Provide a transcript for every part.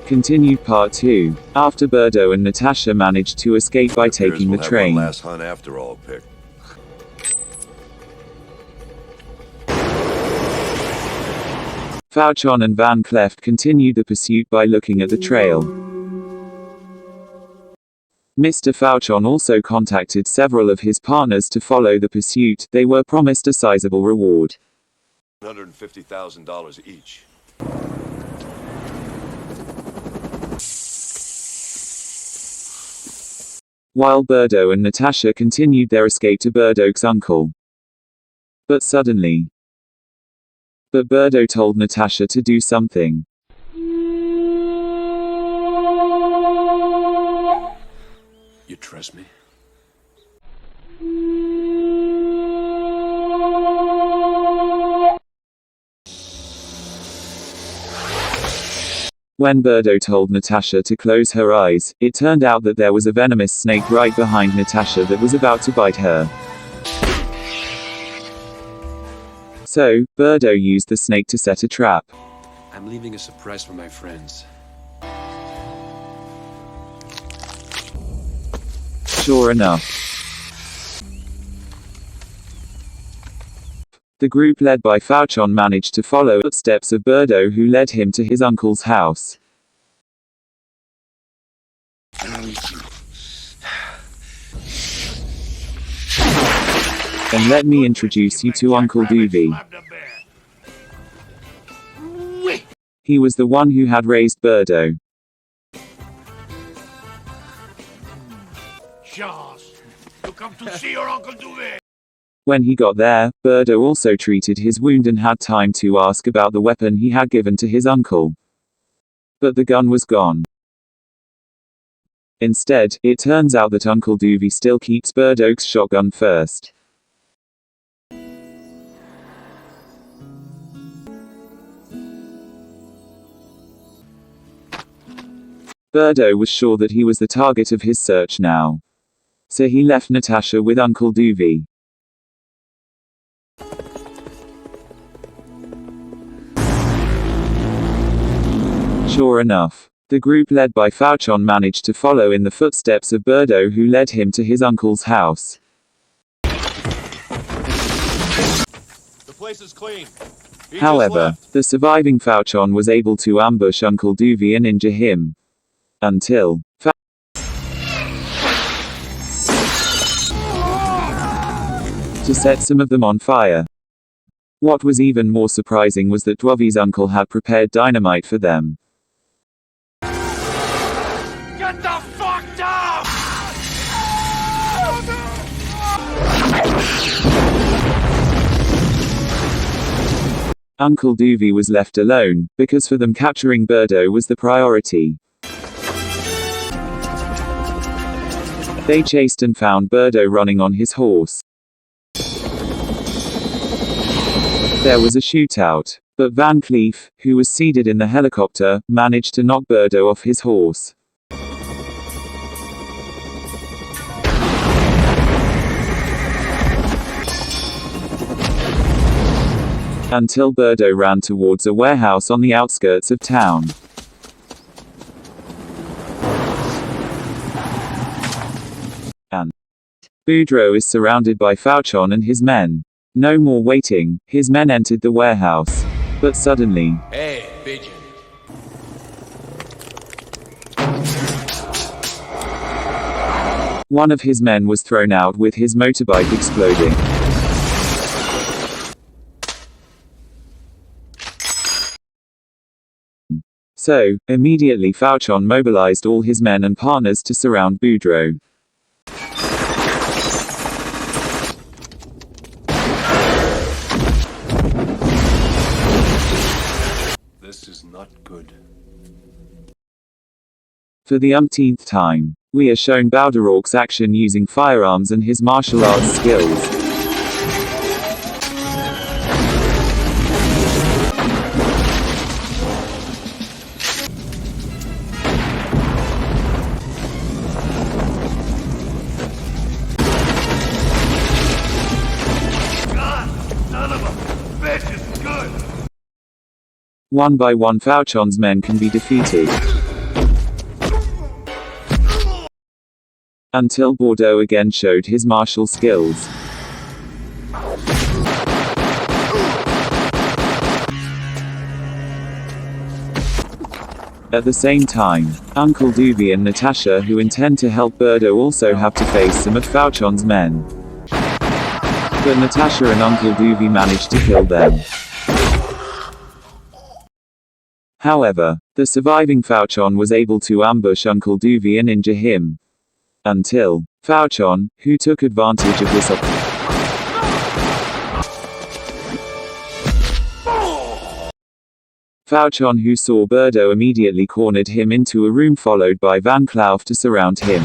Continued Part 2. After Birdo and Natasha managed to escape by taking the train. One last hunt after all, Pick. Fauchon and Van Cleft continued the pursuit by looking at the trail. Mr. Fauchon also contacted several of his partners to follow the pursuit. They were promised a sizable reward. $150,000 each. While Birdo and Natasha continued their escape to Birdo's uncle. But suddenly, Birdo told Natasha to do something. You trust me? When Birdo told Natasha to close her eyes, it turned out that there was a venomous snake right behind Natasha that was about to bite her. So, Birdo used the snake to set a trap. I'm leaving a surprise for my friends. Sure enough, the group led by Fauchon managed to follow footsteps of Birdo, who led him to his uncle's house. And let me introduce you to Uncle Doovie. He was the one who had raised Birdo. Charles, you come to see your Uncle Doovie. When he got there, Birdo also treated his wound and had time to ask about the weapon he had given to his uncle. But the gun was gone. Instead, it turns out that Uncle Doovie still keeps Birdo's shotgun first. Birdo was sure that he was the target of his search now. So he left Natasha with Uncle Doovie. Sure enough, the group led by Fauchon managed to follow in the footsteps of Birdo, who led him to his uncle's house. The place is clean. However, the surviving Fauchon was able to ambush Uncle Doovie and injure him. Until to set some of them on fire. What was even more surprising was that Doovie's uncle had prepared dynamite for them. Get the fuck down! Uncle Doovie was left alone, because for them capturing Birdo was the priority. They chased and found Birdo running on his horse. There was a shootout, but Van Cleef, who was seated in the helicopter, managed to knock Birdo off his horse. Until Birdo ran towards a warehouse on the outskirts of town. And Boudreaux is surrounded by Fauchon and his men. No more waiting, his men entered the warehouse. But suddenly, Hey, pigeon. one of his men was thrown out with his motorbike exploding. So, immediately Fauchon mobilized all his men and partners to surround Boudreaux. This is not good. For the umpteenth time, we are shown Bauderock's action using firearms and his martial arts skills. One by one Fauchon's men can be defeated. Until Bordeaux again showed his martial skills. At the same time, Uncle Doobie and Natasha, who intend to help Bordeaux, also have to face some of Fauchon's men. But Natasha and Uncle Doobie manage to kill them. However, the surviving Fauchon was able to ambush Uncle Doobie and injure him. Until Fauchon, who took advantage of this Fauchon, who saw Bordeaux, immediately cornered him into a room, followed by Van Clouw to surround him.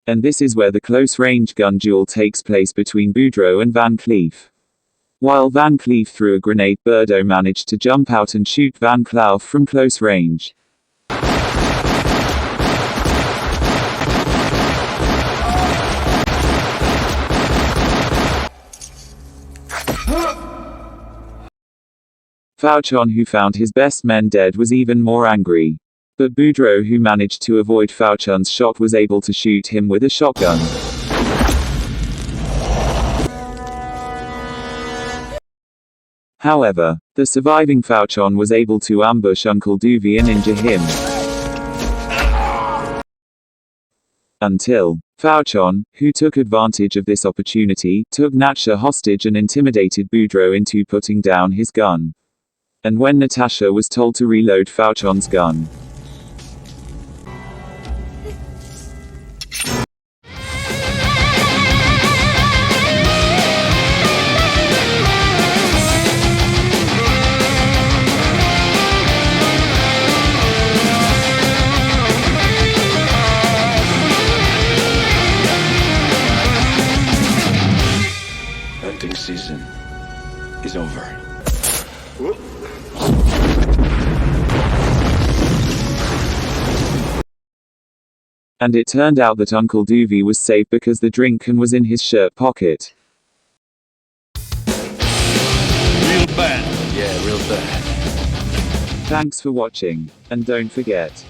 And this is where the close-range gun duel takes place between Boudreaux and Van Cleef. While Van Cleef threw a grenade, Bordeaux managed to jump out and shoot Van Clouw from close range. Fauchon, who found his best men dead, was even more angry. But Boudreaux, who managed to avoid Fauchon's shot, was able to shoot him with a shotgun. However, the surviving Fauchon was able to ambush Uncle Doobie and injure him. Until Fauchon, who took advantage of this opportunity, took Natasha hostage and intimidated Boudreaux into putting down his gun. And when Natasha was told to reload Fauchon's gun, Hunting season is over. and it turned out that Uncle Doobie was safe because the drink can was in his shirt pocket. Real bad. Yeah, real bad. Thanks for watching, and don't forget,